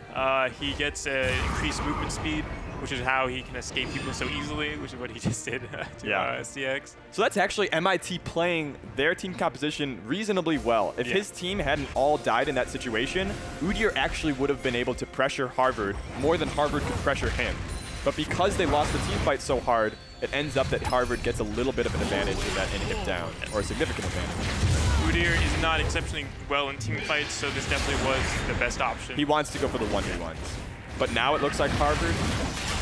he gets increased movement speed, which is how he can escape people so easily, which is what he just did to CX. So that's actually MIT playing their team composition reasonably well. If his team hadn't all died in that situation, Udyr actually would have been able to pressure Harvard more than Harvard could pressure him. But because they lost the team fight so hard, it ends up that Harvard gets a little bit of an advantage with that inhib down, or a significant advantage. Udyr is not exceptionally well in team fights, so this definitely was the best option. He wants to go for the 1v1s. But now it looks like Harvard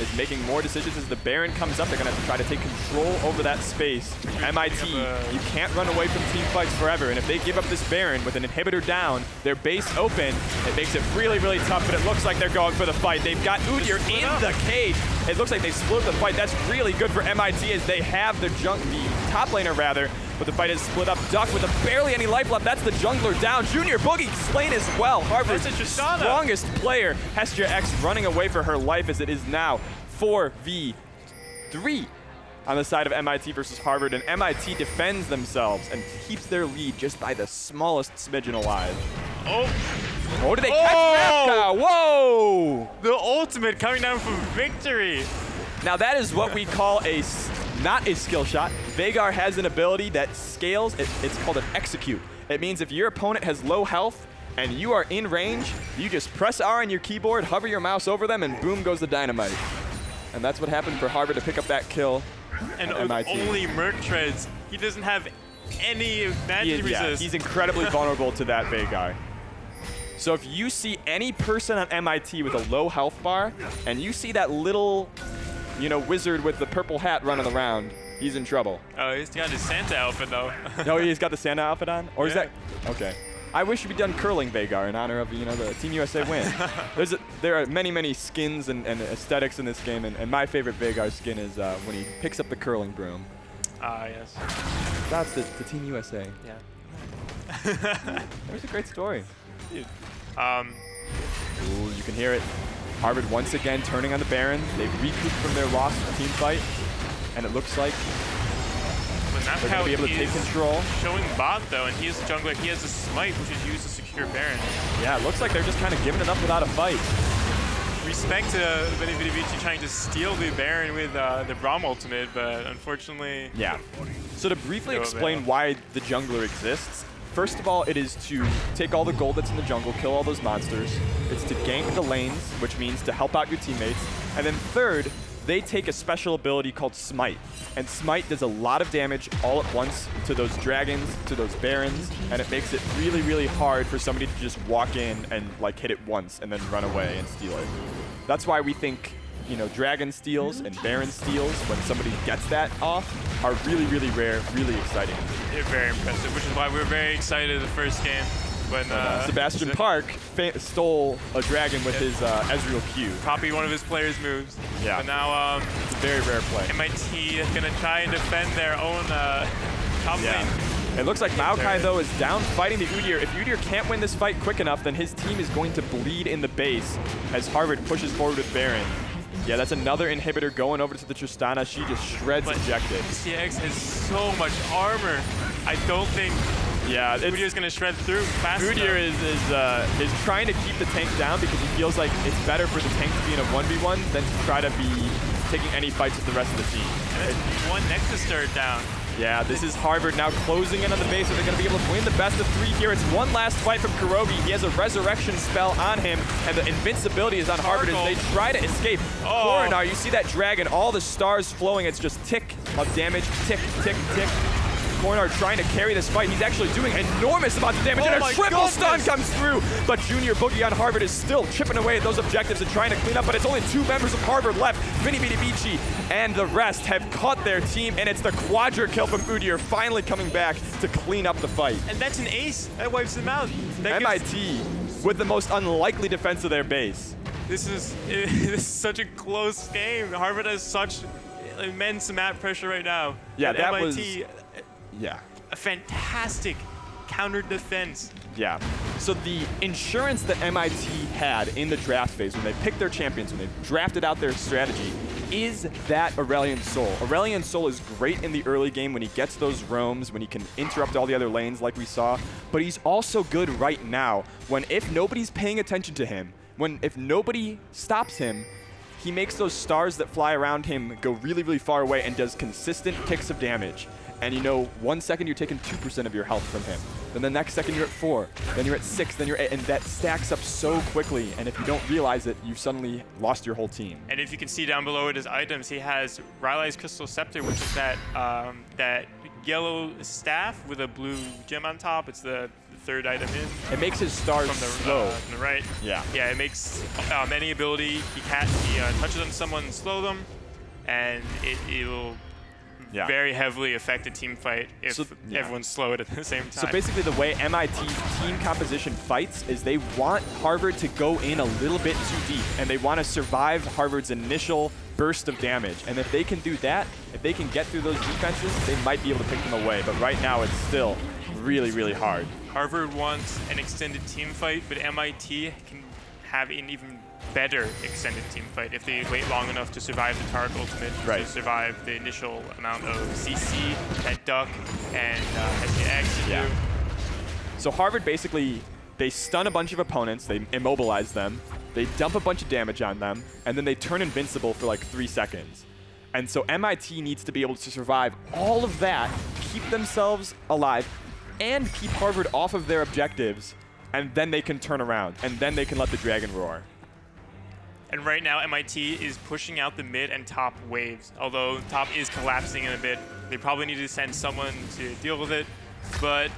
is making more decisions as the Baron comes up. They're going to have to try to take control over that space. MIT, you can't run away from team fights forever. And if they give up this Baron with an inhibitor down, their base open, it makes it really, really tough. But it looks like they're going for the fight. They've got Udyr in the cage. It looks like they split the fight. That's really good for MIT as they have the top laner, rather. But the fight is split up. Duck with barely any life left. That's the jungler down. Junior Boogie slain as well. Harvard's strongest player. Hestia X running away for her life as it is now 4v3 on the side of MIT versus Harvard. And MIT defends themselves and keeps their lead just by the smallest smidgen alive. Oh, did they catch that now? Whoa! The ultimate coming down from victory. Now that is what we call not a skill shot. Veigar has an ability that scales. It's called an execute. It means if your opponent has low health and you are in range, you just press R on your keyboard, hover your mouse over them, and boom goes the dynamite. And that's what happened for Harvard to pick up that kill. And only Merc treads. He doesn't have any magic resist. Yeah, he's incredibly vulnerable to that Veigar. So if you see any person on MIT with a low health bar, and you see that little, wizard with the purple hat running around, he's in trouble. Oh, he's got his Santa outfit, though. No, he's got the Santa outfit on? Or is that? Okay. I wish we'd done curling Veigar in honor of, the Team USA win. There are many, many skins and aesthetics in this game, and my favorite Veigar skin is when he picks up the curling broom. Ah, yes. That's the Team USA. Yeah. It was a great story. Dude. Ooh, you can hear it. Harvard once again turning on the Baron. They've recouped from their lost team fight, and it looks like they're going to be able to take control. Showing bot though, and he is a jungler. He has a smite, which is used to secure Baron. Yeah, it looks like they're just kind of giving it up without a fight. Respect to Benevici trying to steal the Baron with the Braum ultimate, but unfortunately. Yeah. So to briefly explain why the jungler exists. First of all, it is to take all the gold that's in the jungle, kill all those monsters. It's to gank the lanes, which means to help out your teammates. And then third, they take a special ability called Smite. And Smite does a lot of damage all at once to those dragons, to those barons, and it makes it really, really hard for somebody to just walk in and hit it once and then run away and steal it. That's why we think dragon steals and baron steals, when somebody gets that off, are really, really rare, really exciting. They're very impressive, which is why we were very excited the first game when Sebastian Park stole a dragon with his Ezreal Q. Copied one of his players' moves. Yeah. But now it's a very rare play. MIT is going to try and defend their own top lane. It looks like Maokai, though, is down fighting the Udyr. If Udyr can't win this fight quick enough, then his team is going to bleed in the base as Harvard pushes forward with Baron. Yeah, that's another inhibitor going over to the Tristana. She just shreds objectives. CX has so much armor. I don't think Udyr's going to shred through fast enough. Udyr is trying to keep the tank down because he feels like it's better for the tank to be in a 1v1 than to try to be taking any fights with the rest of the team. And that's one Nexus turret down. Yeah, this is Harvard now closing in on the base, so they're going to be able to win the best of 3 here. It's one last fight from Kurogi. He has a resurrection spell on him, and the invincibility is on Harvard as they try to escape. Coronar, you see that dragon, all the stars flowing. It's just tick of damage, tick, tick, tick. Coronar trying to carry this fight. He's actually doing enormous amounts of damage, and a triple stun comes through. But Junior Boogie on Harvard is still chipping away at those objectives and trying to clean up, but it's only 2 members of Harvard left. Vinny Vici and the rest have caught their team, and it's the quadra kill from Udyr finally coming back to clean up the fight. And that's an ace. That wipes them out. MIT with the most unlikely defense of their base. This is such a close game. Harvard has such immense map pressure right now. Yeah, and that MIT, was... Yeah. A fantastic counter defense. Yeah. So the insurance that MIT had in the draft phase when they picked their champions, when they drafted out their strategy, is that Aurelion Sol. Aurelion Sol is great in the early game when he gets those roams, when he can interrupt all the other lanes like we saw, but he's also good right now when if nobody's paying attention to him, if nobody stops him, he makes those stars that fly around him go really, really far away and does consistent ticks of damage. And 1 second you're taking 2% of your health from him. Then the next second you're at 4. Then you're at 6. Then you're at 8. And that stacks up so quickly. And if you don't realize it, you've suddenly lost your whole team. And if you can see down below at his items, he has Riley's Crystal Scepter, which is that that yellow staff with a blue gem on top. It's the third item in. It makes his stars slow. From the right. Yeah. Yeah, it makes any ability he touches on someone and slow them, and it'll very heavily affect a team fight if everyone's slowed at the same time. So basically the way MIT's team composition fights is they want Harvard to go in a little bit too deep, and they want to survive Harvard's initial burst of damage. And if they can do that, if they can get through those defenses, they might be able to pick them away. But right now it's still really, really hard. Harvard wants an extended team fight, but MIT can have an even better extended team fight if they wait long enough to survive the Target Ultimate, to survive the initial amount of CC, that duck, and SSAC18. Yeah. So Harvard basically, they stun a bunch of opponents, they immobilize them, they dump a bunch of damage on them, and then they turn invincible for like 3 seconds. And so MIT needs to be able to survive all of that, keep themselves alive, and keep Harvard off of their objectives, and then they can turn around, and then they can let the dragon roar. And right now, MIT is pushing out the mid and top waves. Although top is collapsing in a bit, they probably need to send someone to deal with it. But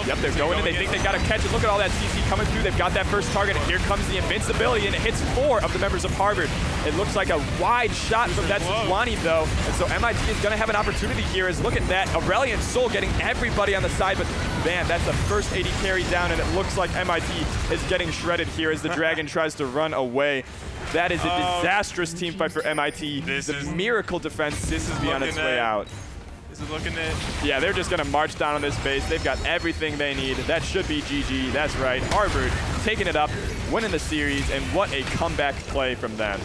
yep, they're going in. They think they got to catch it. Look at all that CC coming through. They've got that first target, and here comes the invincibility, and it hits 4 of the members of Harvard. It looks like a wide shot from that Sejuani, though, and so MIT is going to have an opportunity here. As look at that, Aurelian Soul getting everybody on the side, but man, that's the first AD carry down, and it looks like MIT is getting shredded here as the Dragon tries to run away. That is a disastrous team fight for MIT. The miracle defense is on its way out. Looking at yeah, they're just going to march down on this base. They've got everything they need. That should be GG. That's right. Harvard taking it up, winning the series, and what a comeback play from them.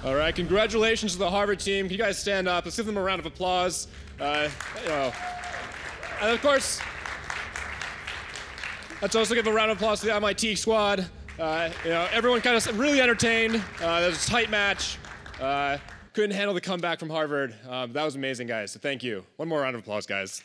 All right, congratulations to the Harvard team. Can you guys stand up? Let's give them a round of applause. And of course, let's also give a round of applause to the MIT squad. Everyone kind of really entertained. That was a tight match. Couldn't handle the comeback from Harvard. That was amazing, guys. So thank you. One more round of applause, guys.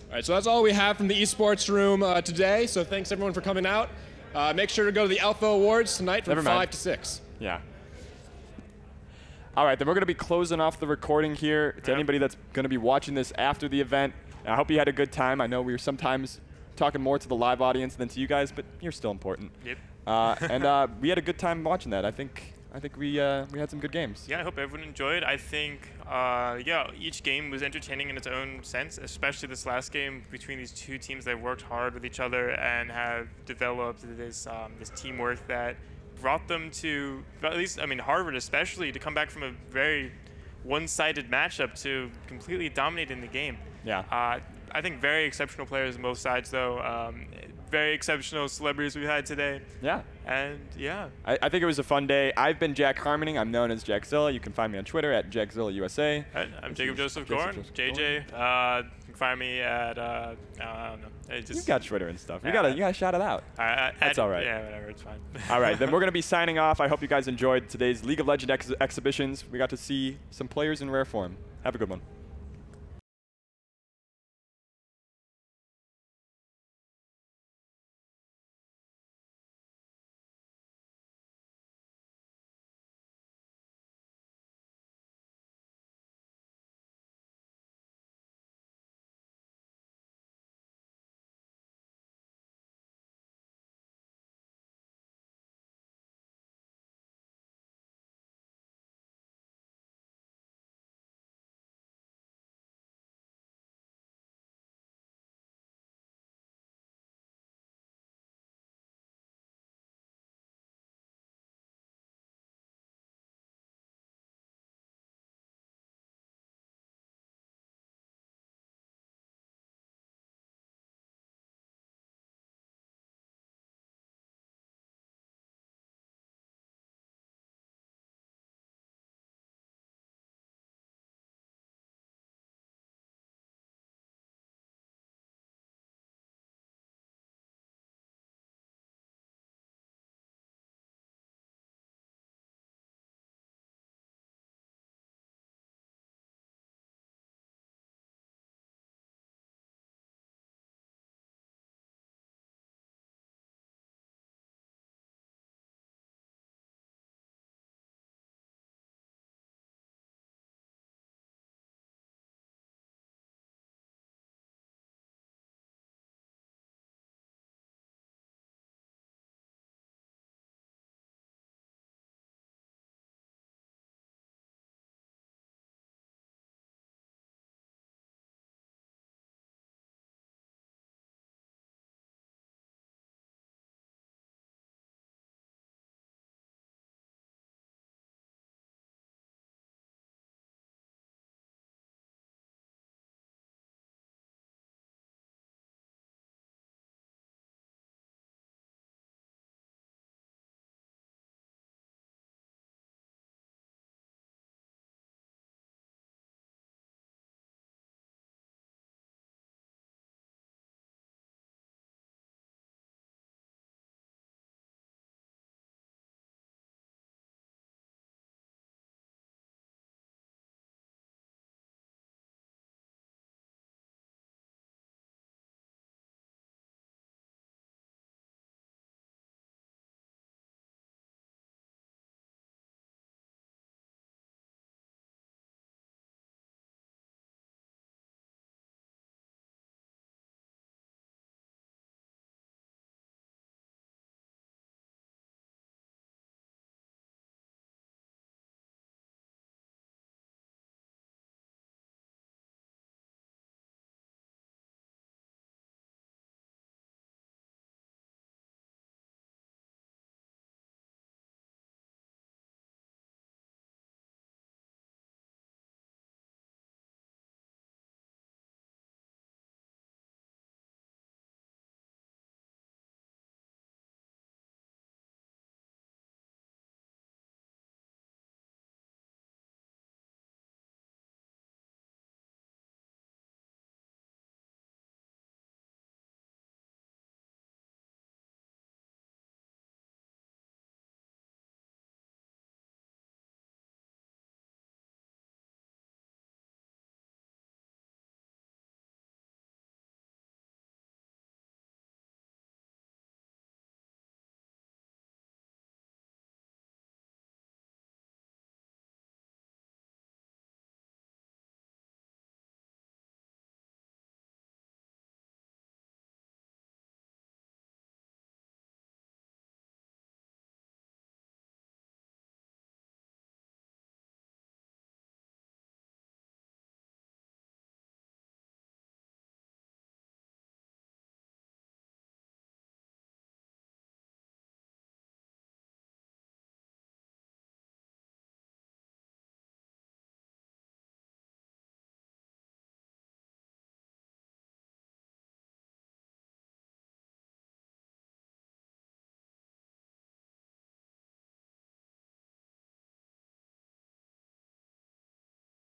All right, so that's all we have from the esports room today. So thanks everyone for coming out. Make sure to go to the Alpha Awards tonight from 5 to 6. Yeah. All right, then we're going to be closing off the recording here. To anybody that's going to be watching this after the event, I hope you had a good time. I know we were sometimes talking more to the live audience than to you guys, but you're still important. Yep. And we had a good time watching that. I think we had some good games. Yeah, I hope everyone enjoyed. I think, each game was entertaining in its own sense, especially this last game between these two teams that worked hard with each other and have developed this teamwork that brought them to, at least, I mean, Harvard especially, to come back from a very one-sided matchup to completely dominating the game. Yeah. I think very exceptional players on both sides, though. Very exceptional celebrities we had today. Yeah. And yeah. I think it was a fun day. I've been Jack Harmoning. I'm known as Jackzilla. You can find me on Twitter at JackzillaUSA. I'm Jacob Joseph Gorn, JJ. You can find me at, I don't know. You've got Twitter and stuff. You gotta shout it out. That's all right. Yeah, whatever. It's fine. All right, then we're going to be signing off. I hope you guys enjoyed today's League of Legends exhibitions. We got to see some players in rare form. Have a good one.